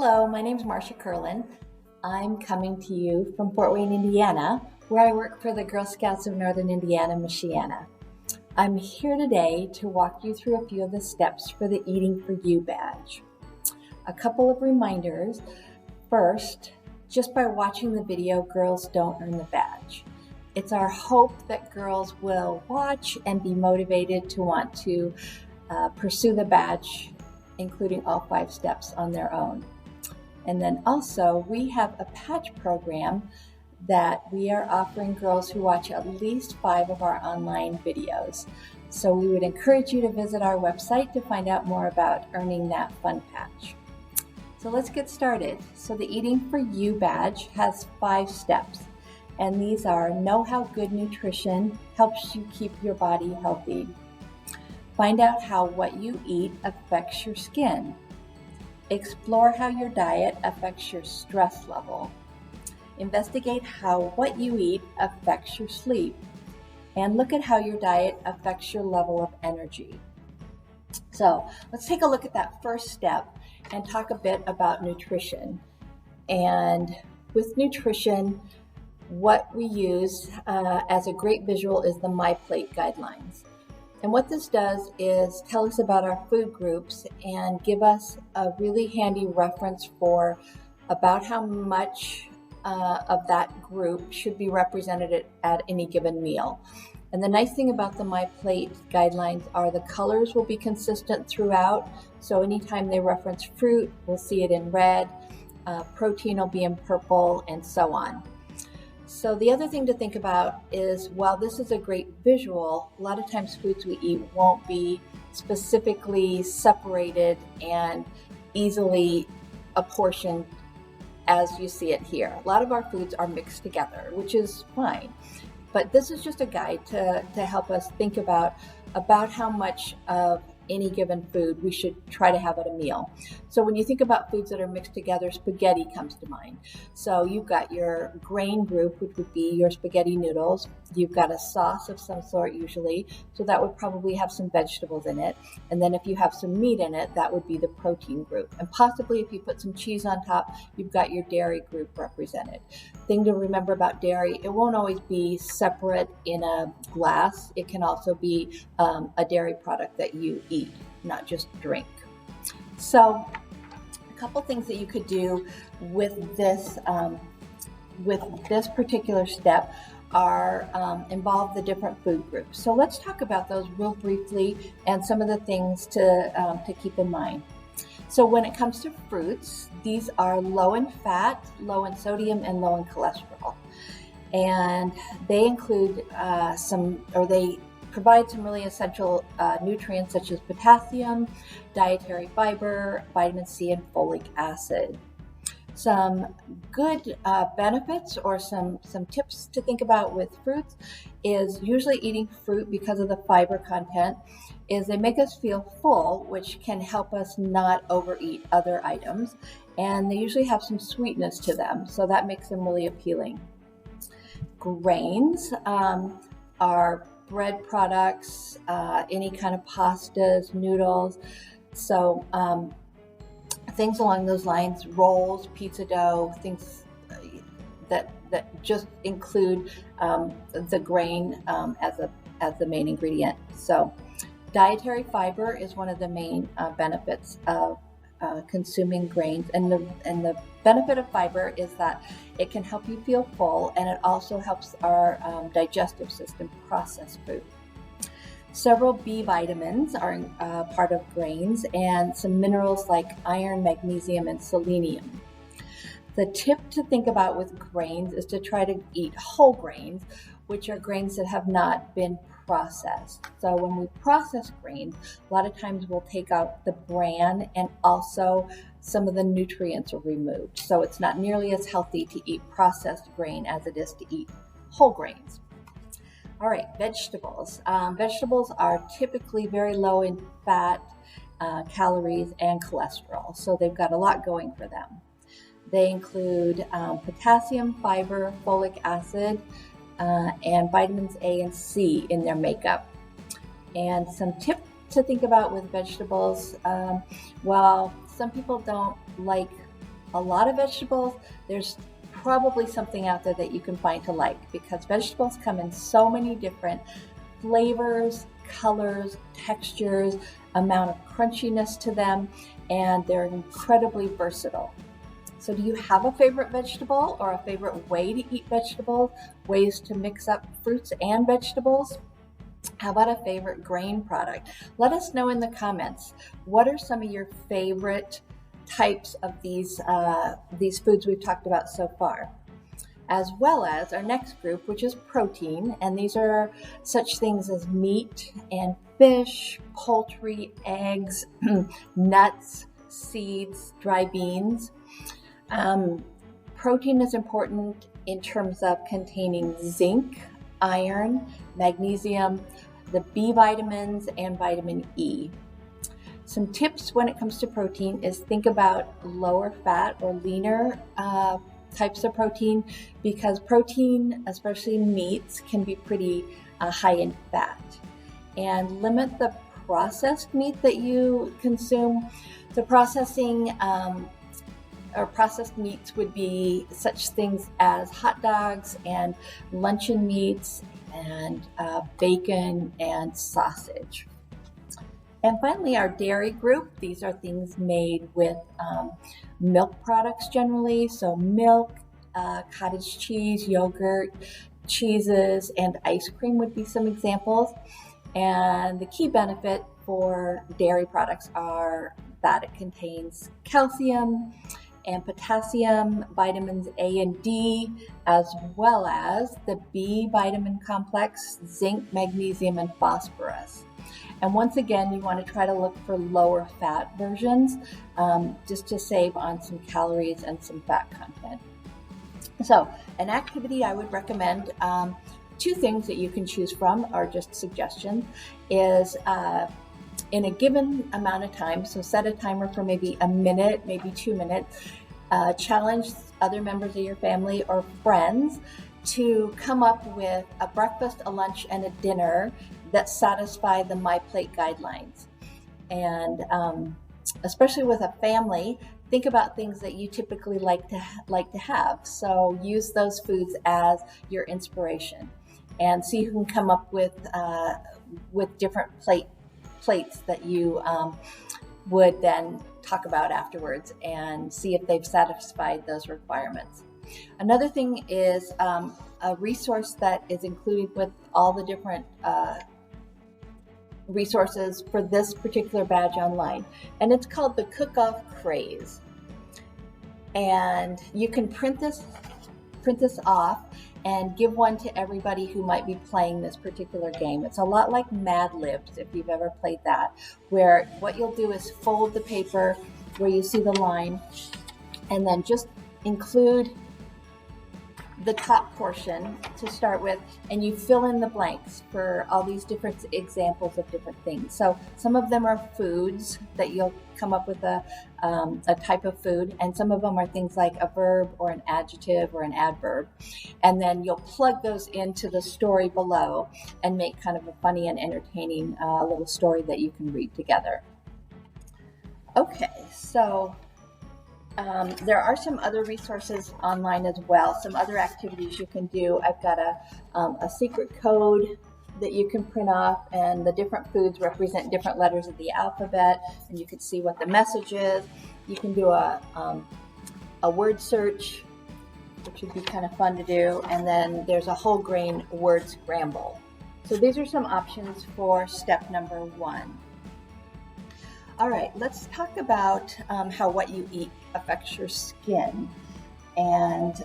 Hello, my name is Marcia Curlin. I'm coming to you from Fort Wayne, Indiana, where I work for the Girl Scouts of Northern Indiana-Michiana. I'm here today to walk you through a few of the steps for the Eating for You badge. A couple of reminders. First, just by watching the video, girls don't earn the badge. It's our hope that girls will watch and be motivated to want to pursue the badge, including all 5 steps on their own. And then also, we have a patch program that we are offering girls who watch at least 5 of our online videos. So we would encourage you to visit our website to find out more about earning that fun patch. So let's get started. So the Eating for You badge has 5 steps, and these are: know how good nutrition helps you keep your body healthy. Find out how what you eat affects your skin. Explore how your diet affects your stress level. Investigate how what you eat affects your sleep. And look at how your diet affects your level of energy. So let's take a look at that first step and talk a bit about nutrition. And with nutrition, what we use as a great visual is the MyPlate guidelines. And what this does is tell us about our food groups and give us a really handy reference for about how much of that group should be represented at any given meal. And the nice thing about the MyPlate guidelines are the colors will be consistent throughout. So anytime they reference fruit, we'll see it in red, protein will be in purple, and so on. So the other thing to think about is, while this is a great visual, a lot of times foods we eat won't be specifically separated and easily apportioned as you see it here. A lot of our foods are mixed together, which is fine. But this is just a guide to help us think about how much of any given food we should try to have at a meal. So when you think about foods that are mixed together, spaghetti comes to mind. So you've got your grain group, which would be your spaghetti noodles. You've got a sauce of some sort usually, so that would probably have some vegetables in it. And then if you have some meat in it, that would be the protein group. And possibly if you put some cheese on top, you've got your dairy group represented. Thing to remember about dairy, it won't always be separate in a glass. It can also be a dairy product that you eat, not just drink. So a couple things that you could do with this particular step are involve the different food groups. So let's talk about those real briefly and some of the things to keep in mind. So when it comes to fruits, these are low in fat, low in sodium, and low in cholesterol. And they include they provide some really essential nutrients such as potassium, dietary fiber, vitamin C, and folic acid. Some good benefits or some tips to think about with fruits is usually eating fruit, because of the fiber content, is they make us feel full, which can help us not overeat other items. And they usually have some sweetness to them, so that makes them really appealing. Grains are bread products, any kind of pastas, noodles. So things along those lines, rolls, pizza dough, things that just include the grain as the main ingredient. So dietary fiber is one of the main benefits of consuming grains, and the benefit of fiber is that it can help you feel full, and it also helps our digestive system process food. Several B vitamins are part of grains, and some minerals like iron, magnesium, and selenium. The tip to think about with grains is to try to eat whole grains, which are grains that have not been processed. So when we process grains, a lot of times we'll take out the bran, and also some of the nutrients are removed. So it's not nearly as healthy to eat processed grain as it is to eat whole grains. All right, vegetables. Vegetables are typically very low in fat, calories, and cholesterol. So they've got a lot going for them. They include potassium, fiber, folic acid, and vitamins A and C in their makeup. And some tips to think about with vegetables, while some people don't like a lot of vegetables, there's probably something out there that you can find to like, because vegetables come in so many different flavors, colors, textures, amount of crunchiness to them, and they're incredibly versatile. So do you have a favorite vegetable or a favorite way to eat vegetables, ways to mix up fruits and vegetables? How about a favorite grain product? Let us know in the comments. What are some of your favorite types of these foods we've talked about so far? As well as our next group, which is protein, and these are such things as meat and fish, poultry, eggs, nuts, seeds, dry beans. Protein is important in terms of containing zinc, iron, magnesium, the B vitamins, and vitamin E. Some tips when it comes to protein is think about lower fat or leaner types of protein, because protein, especially meats, can be pretty high in fat. And limit the processed meat that you consume. So processed meats would be such things as hot dogs and luncheon meats and bacon and sausage. And finally, our dairy group. These are things made with milk products generally. So milk, cottage cheese, yogurt, cheeses, and ice cream would be some examples. And the key benefit for dairy products are that it contains calcium and potassium, vitamins A and D, as well as the B vitamin complex, zinc, magnesium, and phosphorus. And once again, you want to try to look for lower fat versions, just to save on some calories and some fat content. So an activity I would recommend, two things that you can choose from are just suggestions, is in a given amount of time, so set a timer for maybe a minute, maybe 2 minutes, challenge other members of your family or friends to come up with a breakfast, a lunch, and a dinner that satisfy the MyPlate guidelines. And especially with a family, think about things that you typically like to have. So use those foods as your inspiration, and see who can come up with different plates that you would then talk about afterwards, and see if they've satisfied those requirements. Another thing is a resource that is included with all the different resources for this particular badge online, and it's called the Cook-Off Craze. And you can print this off and give one to everybody who might be playing this particular game. It's a lot like Mad Libs, if you've ever played that, where what you'll do is fold the paper where you see the line, and then just include the top portion to start with, and you fill in the blanks for all these different examples of different things. So some of them are foods that you'll come up with a type of food, and some of them are things like a verb or an adjective or an adverb, and then you'll plug those into the story below and make kind of a funny and entertaining little story that you can read together. Okay, so there are some other resources online as well, some other activities you can do. I've got a secret code that you can print off, and the different foods represent different letters of the alphabet, and you can see what the message is. You can do a word search, which would be kind of fun to do, and then there's a whole grain word scramble. So these are some options for step number 1. All right, let's talk about how what you eat affects your skin. And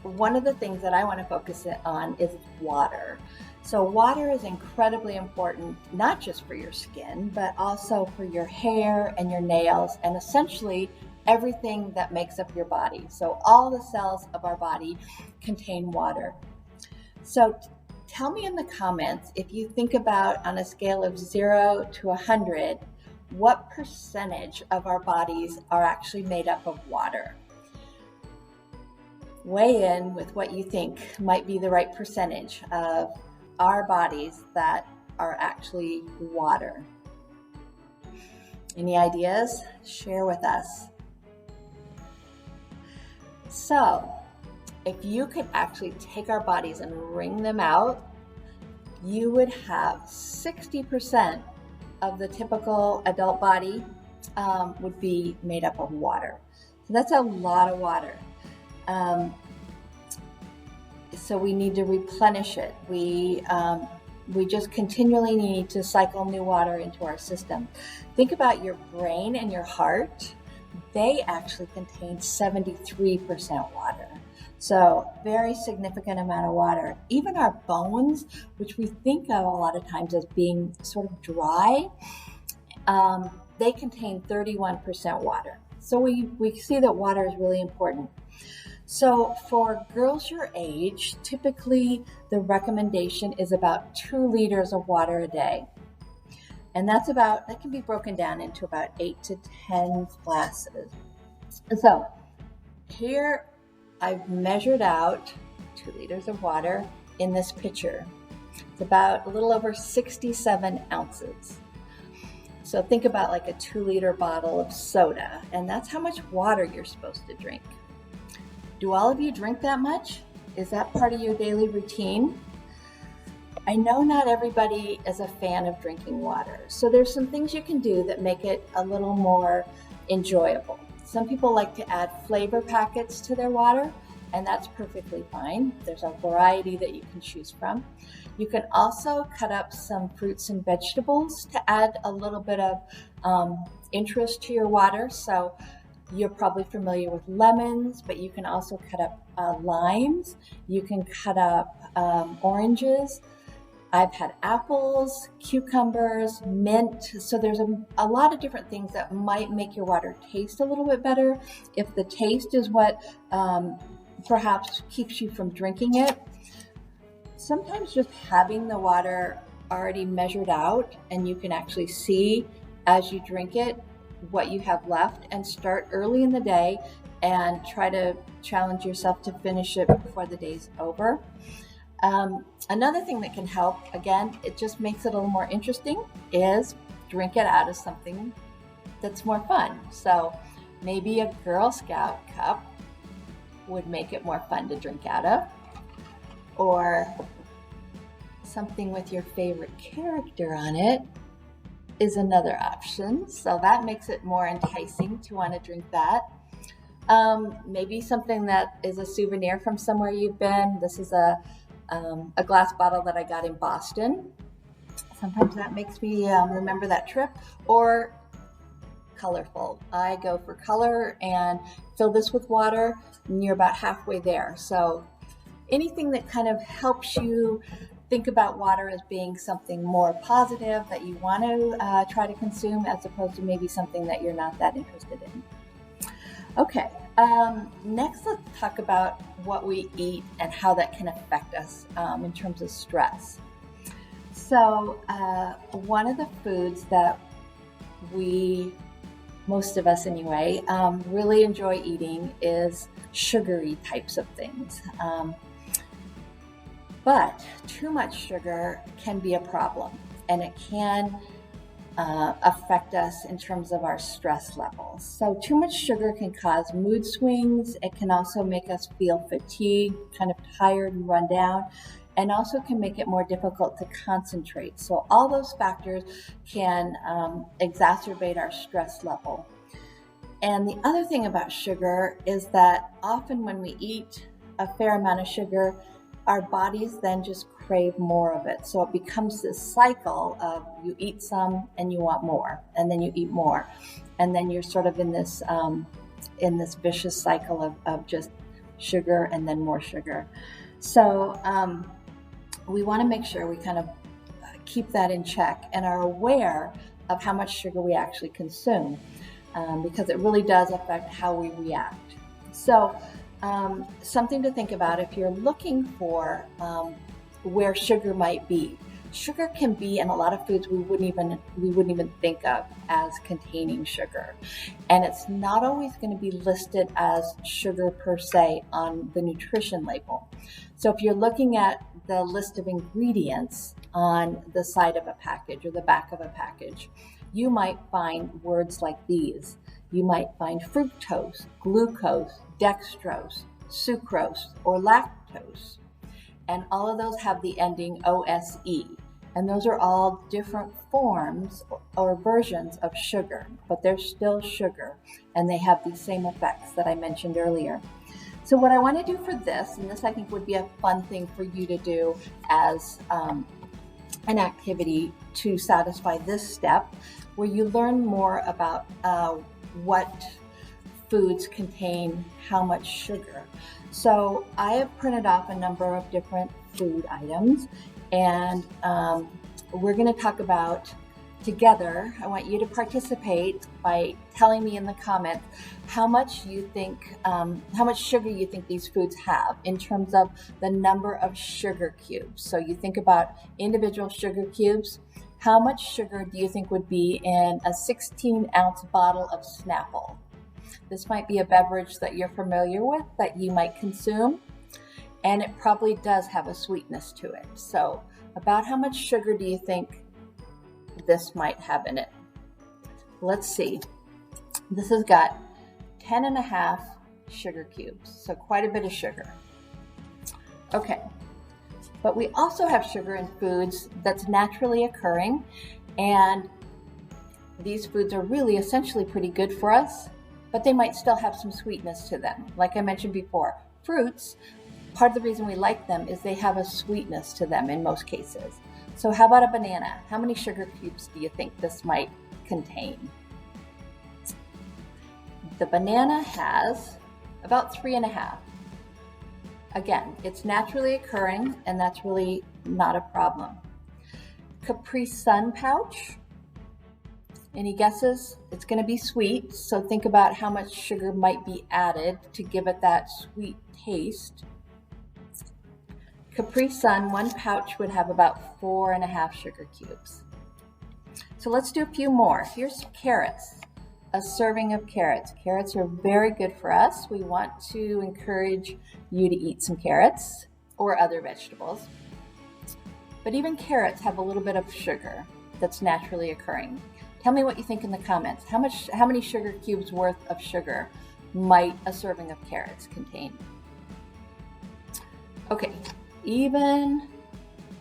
one of the things that I want to focus on is water. So water is incredibly important, not just for your skin, but also for your hair and your nails, and essentially everything that makes up your body. So all the cells of our body contain water. So tell me in the comments, if you think about on a scale of 0 to 100, what percentage of our bodies are actually made up of water? Weigh in with what you think might be the right percentage of our bodies that are actually water. Any ideas? Share with us. So if you could actually take our bodies and wring them out, you would have 60% of the typical adult body would be made up of water. So that's a lot of water. So we need to replenish it. We just continually need to cycle new water into our system. Think about your brain and your heart. They actually contain 73% water. So very significant amount of water. Even our bones, which we think of a lot of times as being sort of dry, they contain 31% water. So we see that water is really important. So for girls your age, typically the recommendation is about 2 liters of water a day. And that can be broken down into about 8 to 10 glasses. So here I've measured out 2 liters of water in this pitcher. It's about a little over 67 ounces. So think about like a 2-liter bottle of soda, and that's how much water you're supposed to drink. Do all of you drink that much? Is that part of your daily routine? I know not everybody is a fan of drinking water, so there's some things you can do that make it a little more enjoyable. Some people like to add flavor packets to their water, and that's perfectly fine. There's a variety that you can choose from. You can also cut up some fruits and vegetables to add a little bit of interest to your water. So you're probably familiar with lemons, but you can also cut up limes. You can cut up oranges. I've had apples, cucumbers, mint. So there's a lot of different things that might make your water taste a little bit better. If the taste is what perhaps keeps you from drinking it, sometimes just having the water already measured out and you can actually see as you drink it what you have left, and start early in the day and try to challenge yourself to finish it before the day's over. Another thing that can help, again, it just makes it a little more interesting, is drink it out of something that's more fun. So maybe a Girl Scout cup would make it more fun to drink out of, or something with your favorite character on it is another option. So that makes it more enticing to want to drink that. Maybe something that is a souvenir from somewhere you've been. This is a glass bottle that I got in Boston. Sometimes that makes me remember that trip. Or colorful. I go for color and fill this with water, and you're about halfway there. So anything that kind of helps you think about water as being something more positive that you want to try to consume, as opposed to maybe something that you're not that interested in. Okay, next let's talk about what we eat and how that can affect us in terms of stress. So one of the foods that most of us anyway, really enjoy eating is sugary types of things. But too much sugar can be a problem, and it can affect us in terms of our stress levels. So too much sugar can cause mood swings. It can also make us feel fatigued, kind of tired and run down, and also can make it more difficult to concentrate. So all those factors can exacerbate our stress level. And the other thing about sugar is that often when we eat a fair amount of sugar, our bodies then just crave more of it. So it becomes this cycle of you eat some and you want more, and then you eat more. And then you're sort of in this vicious cycle of just sugar and then more sugar. So we want to make sure we kind of keep that in check and are aware of how much sugar we actually consume, because it really does affect how we react. So something to think about if you're looking for where sugar might be. Sugar can be in a lot of foods we wouldn't even think of as containing sugar. And it's not always going to be listed as sugar per se on the nutrition label. So if you're looking at the list of ingredients on the side of a package or the back of a package, you might find words like these. You might find fructose, glucose, dextrose, sucrose, or lactose. And all of those have the ending OSE. And those are all different forms or versions of sugar, but they're still sugar, and they have these same effects that I mentioned earlier. So what I want to do for this, and this I think would be a fun thing for you to do as an activity to satisfy this step, where you learn more about what foods contain how much sugar. So I have printed off a number of different food items, and we're going to talk about together. I want you to participate by telling me in the comments how much you think, how much sugar you think these foods have in terms of the number of sugar cubes. So you think about individual sugar cubes. How much sugar do you think would be in a 16-ounce bottle of Snapple? This might be a beverage that you're familiar with, that you might consume, and it probably does have a sweetness to it. So about how much sugar do you think this might have in it? Let's see. This has got 10.5 sugar cubes, so quite a bit of sugar. Okay, but we also have sugar in foods that's naturally occurring, and these foods are really essentially pretty good for us, but they might still have some sweetness to them. Like I mentioned before, fruits, part of the reason we like them is they have a sweetness to them in most cases. So how about a banana? How many sugar cubes do you think this might contain? The banana has about 3.5. Again, it's naturally occurring, and that's really not a problem. Capri Sun pouch. Any guesses? It's going to be sweet, so think about how much sugar might be added to give it that sweet taste. Capri Sun, one pouch would have about 4.5 sugar cubes. So let's do a few more. Here's carrots, a serving of carrots. Carrots are very good for us. We want to encourage you to eat some carrots or other vegetables. But even carrots have a little bit of sugar that's naturally occurring. Tell me what you think in the comments. How many sugar cubes worth of sugar might a serving of carrots contain? Okay, even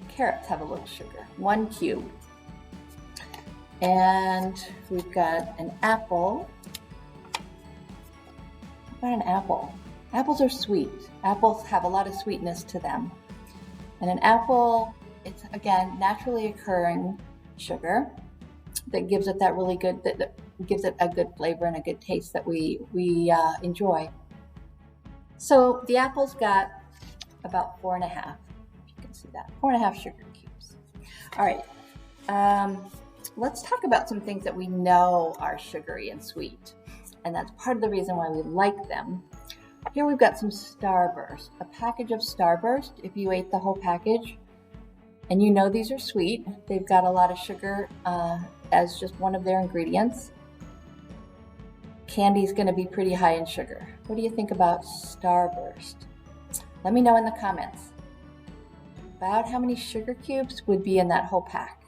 carrots have a little sugar, 1 cube. And we've got an apple. What about an apple? Apples are sweet. Apples have a lot of sweetness to them. And an apple, it's again naturally occurring sugar that gives it that really good, that gives it a good flavor and a good taste that we enjoy. So the apple's got about 4.5. If you can see that, 4.5 sugar cubes. All right, let's talk about some things that we know are sugary and sweet, and that's part of the reason why we like them. Here we've got some Starburst, a package of Starburst. If you ate the whole package, and you know these are sweet, they've got a lot of sugar as just one of their ingredients. Candy's going to be pretty high in sugar. What do you think about Starburst? Let me know in the comments about how many sugar cubes would be in that whole pack.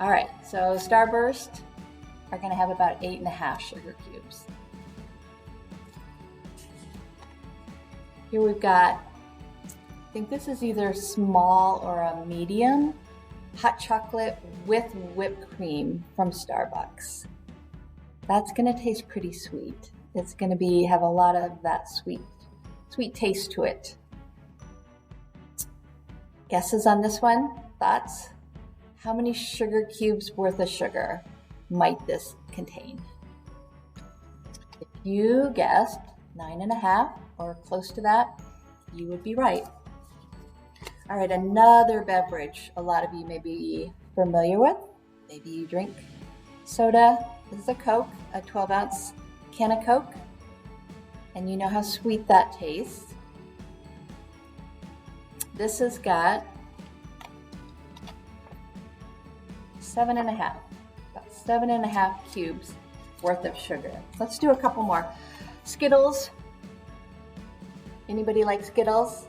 All right, so Starburst are going to have about 8.5 sugar cubes. Here we've got, I think this is either small or a medium, hot chocolate with whipped cream from Starbucks. That's going to taste pretty sweet. It's going to have a lot of that sweet taste to it. Guesses on this one? Thoughts? How many sugar cubes worth of sugar might this contain? If you guessed 9.5 or close to that, you would be right. All right, another beverage a lot of you may be familiar with. Maybe you drink soda. This is a Coke, a 12-ounce can of Coke. And you know how sweet that tastes. This has got 7.5, about 7.5 cubes worth of sugar. Let's do a couple more. Skittles. Anybody like Skittles?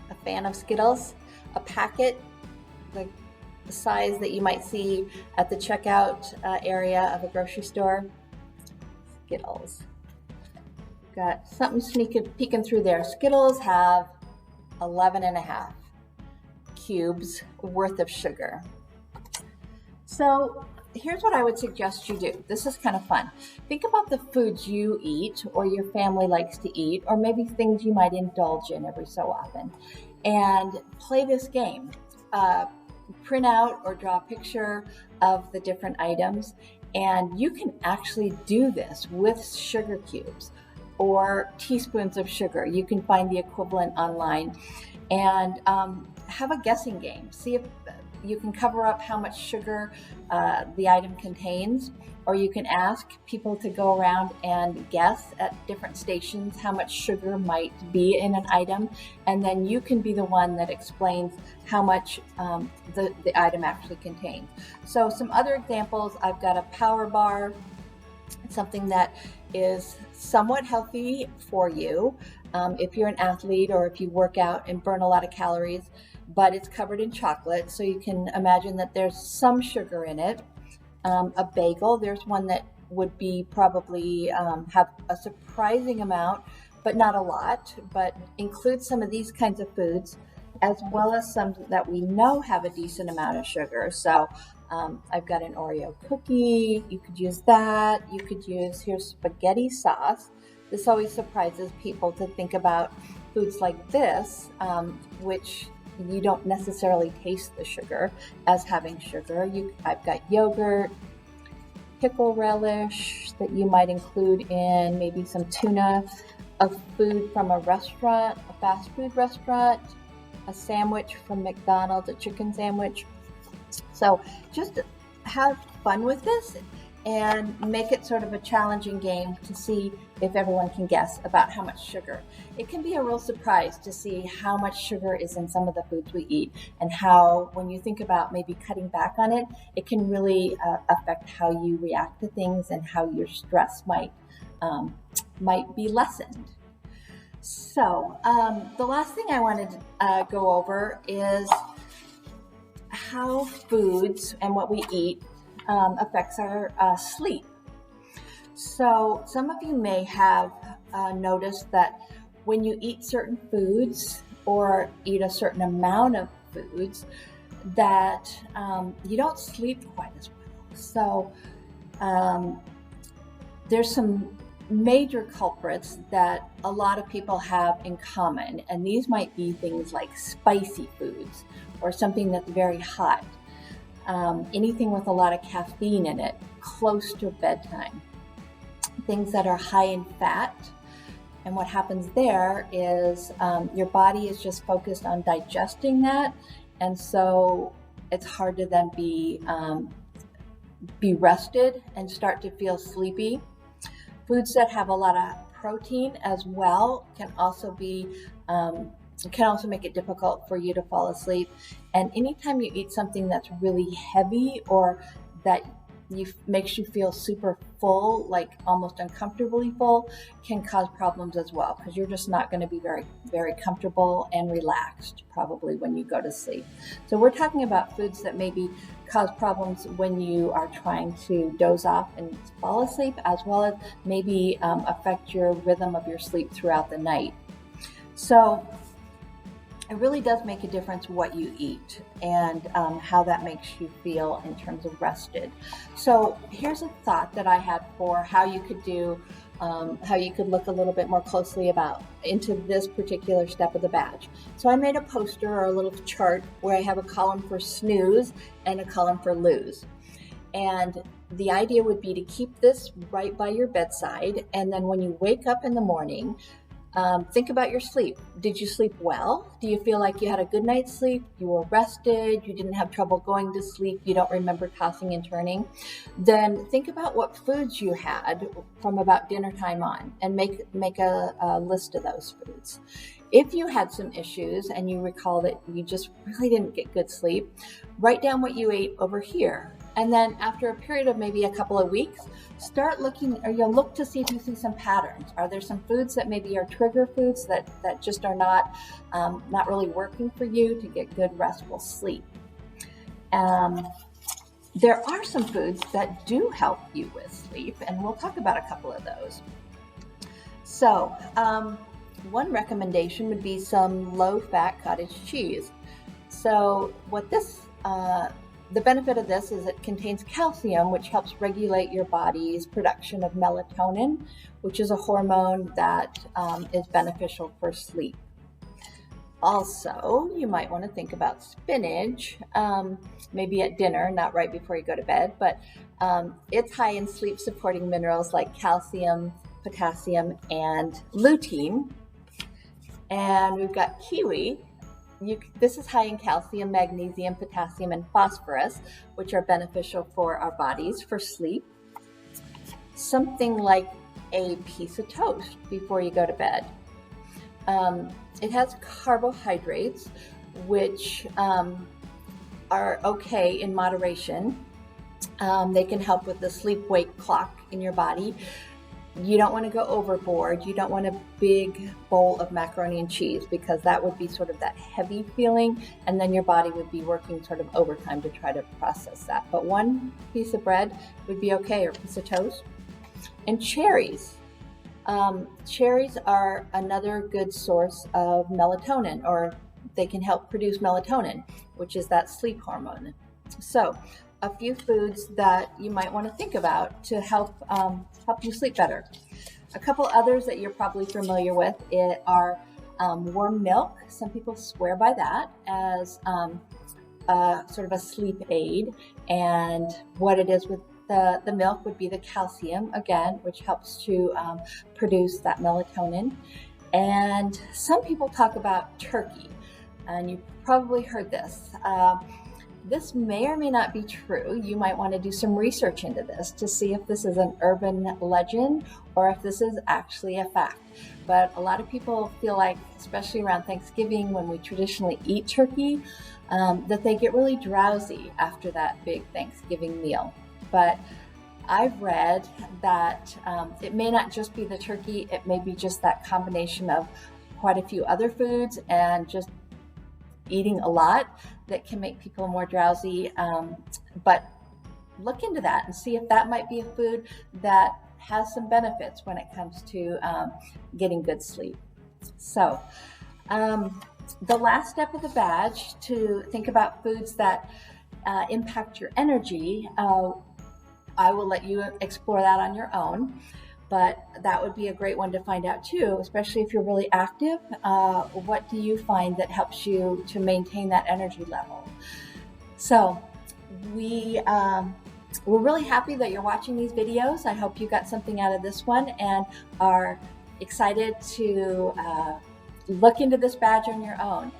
A fan of Skittles? A packet, the size that you might see at the checkout area of a grocery store. Skittles. Got something peeking through there. Skittles have 11.5 cubes worth of sugar. So here's what I would suggest you do. This is kind of fun. Think about the foods you eat or your family likes to eat, or maybe things you might indulge in every so often, and play this game. Print out or draw a picture of the different items, and you can actually do this with sugar cubes or teaspoons of sugar. You can find the equivalent online, and have a guessing game. See if you can cover up how much sugar the item contains, or you can ask people to go around and guess at different stations how much sugar might be in an item, and then you can be the one that explains how much the item actually contains. So some other examples, I've got a power bar, something that is somewhat healthy for you if you're an athlete or if you work out and burn a lot of calories, but it's covered in chocolate, so you can imagine that there's some sugar in it. A bagel, there's one that would be probably have a surprising amount, but not a lot, but include some of these kinds of foods, as well as some that we know have a decent amount of sugar. So I've got an Oreo cookie, you could use that. You could use, here's spaghetti sauce. This always surprises people to think about foods like this, which you don't necessarily taste the sugar as having sugar. I've got yogurt, pickle relish that you might include in maybe some tuna, a food from a restaurant, a fast food restaurant, a sandwich from McDonald's, a chicken sandwich. So just have fun with this and make it sort of a challenging game to see if everyone can guess about how much sugar. It can be a real surprise to see how much sugar is in some of the foods we eat, and how, when you think about maybe cutting back on it, it can really affect how you react to things and how your stress might be lessened. So the last thing I wanted to go over is how foods and what we eat affects our sleep. So some of you may have noticed that when you eat certain foods or eat a certain amount of foods, that you don't sleep quite as well. So there's some major culprits that a lot of people have in common, and these might be things like spicy foods or something that's very hot. Anything with a lot of caffeine in it, close to bedtime. Things that are high in fat. And what happens there is your body is just focused on digesting that. And so it's hard to then be rested and start to feel sleepy. Foods that have a lot of protein as well can also make it difficult for you to fall asleep. And anytime you eat something that's really heavy or that makes you feel super full, like almost uncomfortably full, can cause problems as well, because you're just not going to be very, very comfortable and relaxed probably when you go to sleep. So we're talking about foods that maybe cause problems when you are trying to doze off and fall asleep, as well as maybe affect your rhythm of your sleep throughout the night. So it really does make a difference what you eat and how that makes you feel in terms of rested. So here's a thought that I had for how you could do, how you could look a little bit more closely into this particular step of the badge. So I made a poster or a little chart where I have a column for snooze and a column for lose. And the idea would be to keep this right by your bedside, and then when you wake up in the morning, think about your sleep. Did you sleep well? Do you feel like you had a good night's sleep? You were rested? You didn't have trouble going to sleep? You don't remember tossing and turning? Then think about what foods you had from about dinner time on, and make a list of those foods. If you had some issues and you recall that you just really didn't get good sleep, write down what you ate over here. And then after a period of maybe a couple of weeks, start looking, or you'll look to see if you see some patterns. Are there some foods that maybe are trigger foods that just are not really working for you to get good restful sleep? There are some foods that do help you with sleep, and we'll talk about a couple of those. So, one recommendation would be some low-fat cottage cheese. So, the benefit of this is it contains calcium, which helps regulate your body's production of melatonin, which is a hormone that is beneficial for sleep. Also, you might want to think about spinach, maybe at dinner, not right before you go to bed, but it's high in sleep-supporting minerals like calcium, potassium, and lutein. And we've got kiwi. This is high in calcium, magnesium, potassium, and phosphorus, which are beneficial for our bodies for sleep. Something like a piece of toast before you go to bed. It has carbohydrates, which are okay in moderation. They can help with the sleep-wake clock in your body. You don't want to go overboard. You don't want a big bowl of macaroni and cheese because that would be sort of that heavy feeling, and then your body would be working sort of overtime to try to process that. But one piece of bread would be okay, or a piece of toast. And cherries. Cherries are another good source of melatonin, or they can help produce melatonin, which is that sleep hormone. So, a few foods that you might want to think about to help you sleep better. A couple others that you're probably familiar with are warm milk. Some people swear by that as sort of a sleep aid, and what it is with the milk would be the calcium, again, which helps to produce that melatonin. And some people talk about turkey, and you've probably heard this. This may or may not be true. You might want to do some research into this to see if this is an urban legend or if this is actually a fact. But a lot of people feel like, especially around Thanksgiving when we traditionally eat turkey, that they get really drowsy after that big Thanksgiving meal. But I've read that it may not just be the turkey, it may be just that combination of quite a few other foods and just eating a lot that can make people more drowsy. But look into that and see if that might be a food that has some benefits when it comes to getting good sleep. So the last step of the badge to think about foods that impact your energy, I will let you explore that on your own. But that would be a great one to find out too, especially if you're really active. What do you find that helps you to maintain that energy level? So we're really happy that you're watching these videos. I hope you got something out of this one and are excited to look into this badge on your own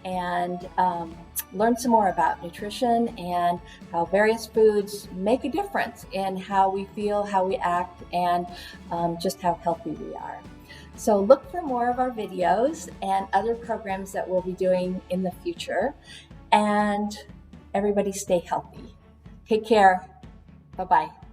and learn some more about nutrition and how various foods make a difference in how we feel, how we act, and just how healthy we are. So look for more of our videos and other programs that we'll be doing in the future. And everybody stay healthy. Take care. Bye-bye.